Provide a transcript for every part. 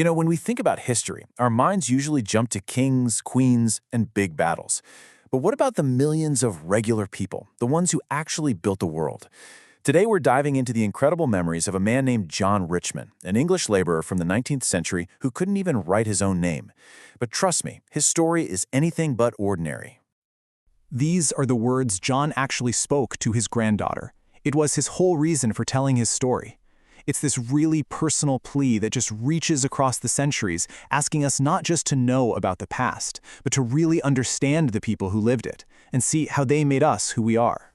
When we think about history, our minds usually jump to kings, queens, and big battles. But what about the millions of regular people, the ones who actually built the world? Today, we're diving into the incredible memories of a man named John Richman, an English laborer from the 19th century who couldn't even write his own name. But trust me, his story is anything but ordinary. These are the words John actually spoke to his granddaughter. It was his whole reason for telling his story. It's this really personal plea that just reaches across the centuries, asking us not just to know about the past, but to really understand the people who lived it, and see how they made us who we are.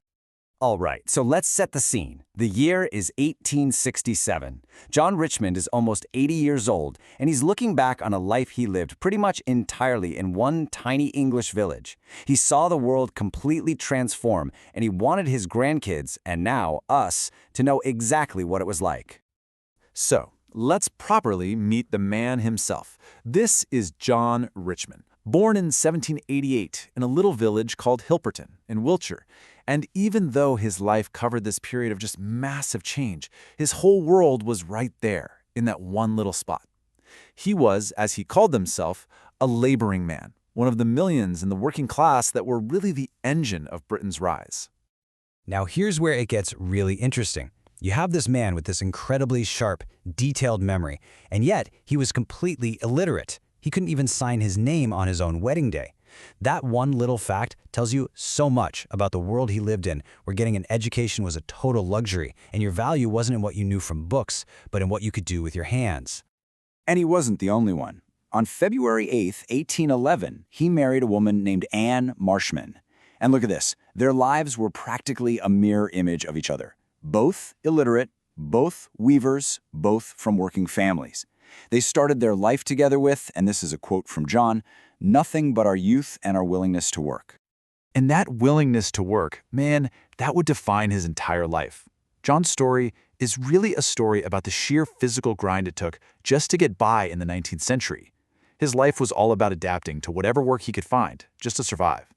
All right, so let's set the scene. The year is 1867. John Richman is almost 80 years old, and he's looking back on a life he lived pretty much entirely in one tiny English village. He saw the world completely transform, and he wanted his grandkids, and now us, to know exactly what it was like. So, let's properly meet the man himself. This is John Richman, born in 1788 in a little village called Hilperton in Wiltshire. And even though his life covered this period of just massive change, his whole world was right there in that one little spot. He was, as he called himself, a laboring man, one of the millions in the working class that were really the engine of Britain's rise. Now here's where it gets really interesting. You have this man with this incredibly sharp, detailed memory, and yet he was completely illiterate. He couldn't even sign his name on his own wedding day. That one little fact tells you so much about the world he lived in, where getting an education was a total luxury, and your value wasn't in what you knew from books, but in what you could do with your hands. And he wasn't the only one. On February 8th, 1811, he married a woman named Anne Marshman. And look at this. Their lives were practically a mirror image of each other. Both illiterate, both weavers, both from working families. They started their life together with, and this is a quote from John, "nothing but our youth and our willingness to work." And that willingness to work, man, that would define his entire life. John's story is really a story about the sheer physical grind it took just to get by in the 19th century. His life was all about adapting to whatever work he could find, just to survive.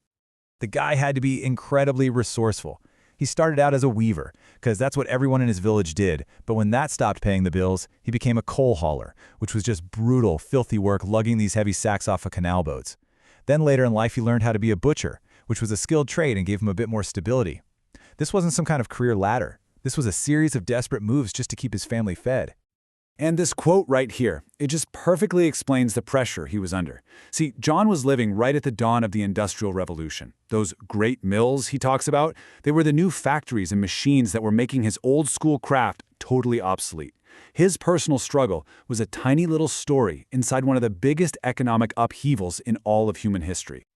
The guy had to be incredibly resourceful. He started out as a weaver, because that's what everyone in his village did, but when that stopped paying the bills, he became a coal hauler, which was just brutal, filthy work lugging these heavy sacks off of canal boats. Then later in life he learned how to be a butcher, which was a skilled trade and gave him a bit more stability. This wasn't some kind of career ladder. This was a series of desperate moves just to keep his family fed. And this quote right here, it just perfectly explains the pressure he was under. See, John was living right at the dawn of the Industrial Revolution. Those great mills he talks about, they were the new factories and machines that were making his old-school craft totally obsolete. His personal struggle was a tiny little story inside one of the biggest economic upheavals in all of human history.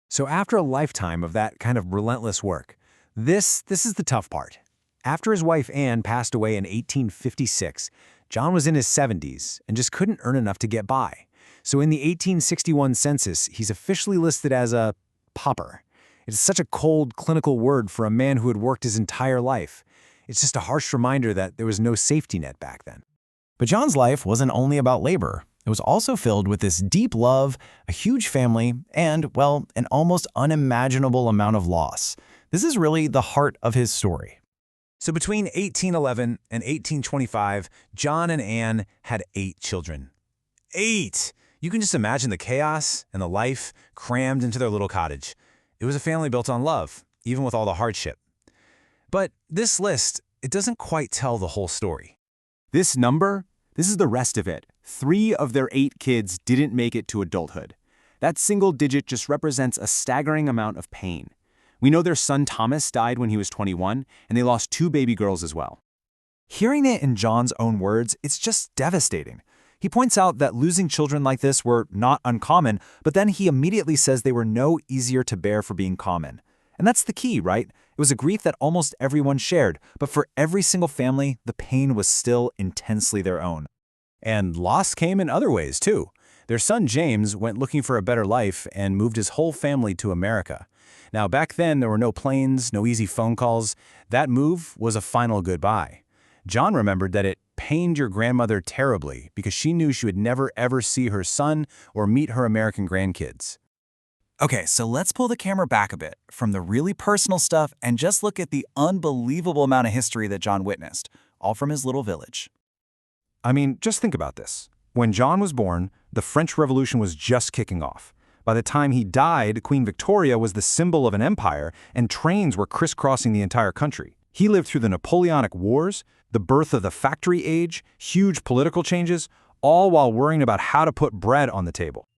So after a lifetime of that kind of relentless work, this is the tough part. After his wife Anne passed away in 1856, John was in his 70s and just couldn't earn enough to get by. So in the 1861 census, he's officially listed as a pauper. It's such a cold, clinical word for a man who had worked his entire life. It's just a harsh reminder that there was no safety net back then. But John's life wasn't only about labor. It was also filled with this deep love, a huge family, and, well, an almost unimaginable amount of loss. This is really the heart of his story. So between 1811 and 1825, John and Anne had 8 children. 8! You can just imagine the chaos and the life crammed into their little cottage. It was a family built on love, even with all the hardship. But this list, it doesn't quite tell the whole story. This number, this is the rest of it. 3 of their 8 kids didn't make it to adulthood. That single digit just represents a staggering amount of pain. We know their son Thomas died when he was 21, and they lost 2 baby girls as well. Hearing it in John's own words, it's just devastating. He points out that losing children like this were not uncommon, but then he immediately says they were no easier to bear for being common. And that's the key, right? It was a grief that almost everyone shared, but for every single family, the pain was still intensely their own. And loss came in other ways, too. Their son James went looking for a better life and moved his whole family to America. Now, back then, there were no planes, no easy phone calls. That move was a final goodbye. John remembered that it pained your grandmother terribly because she knew she would never ever see her son or meet her American grandkids. Okay, so let's pull the camera back a bit from the really personal stuff and just look at the unbelievable amount of history that John witnessed, all from his little village. I mean, just think about this. When John was born, the French Revolution was just kicking off. By the time he died, Queen Victoria was the symbol of an empire, and trains were crisscrossing the entire country. He lived through the Napoleonic Wars, the birth of the factory age, huge political changes, all while worrying about how to put bread on the table.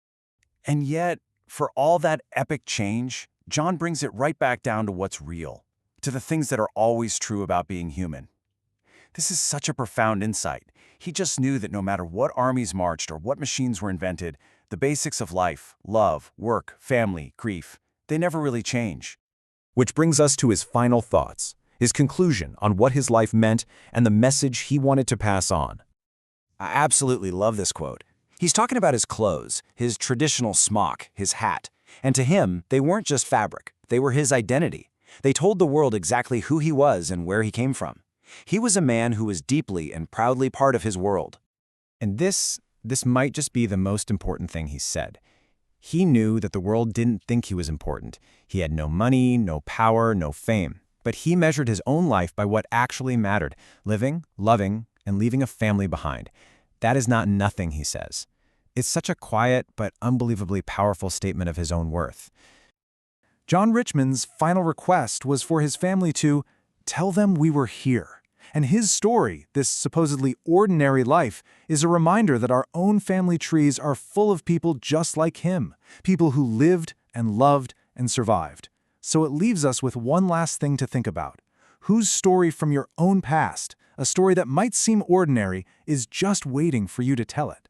And yet, for all that epic change, John brings it right back down to what's real, to the things that are always true about being human. This is such a profound insight. He just knew that no matter what armies marched or what machines were invented, the basics of life, love, work, family, grief, they never really change. Which brings us to his final thoughts, his conclusion on what his life meant and the message he wanted to pass on. I absolutely love this quote. He's talking about his clothes, his traditional smock, his hat. And to him, they weren't just fabric. They were his identity. They told the world exactly who he was and where he came from. He was a man who was deeply and proudly part of his world. And this might just be the most important thing he said. He knew that the world didn't think he was important. He had no money, no power, no fame. But he measured his own life by what actually mattered, living, loving, and leaving a family behind. That is not nothing, he says. It's such a quiet but unbelievably powerful statement of his own worth. John Richman's final request was for his family to tell them we were here. And his story, this supposedly ordinary life, is a reminder that our own family trees are full of people just like him, people who lived and loved and survived. So it leaves us with one last thing to think about. Whose story from your own past, a story that might seem ordinary, is just waiting for you to tell it?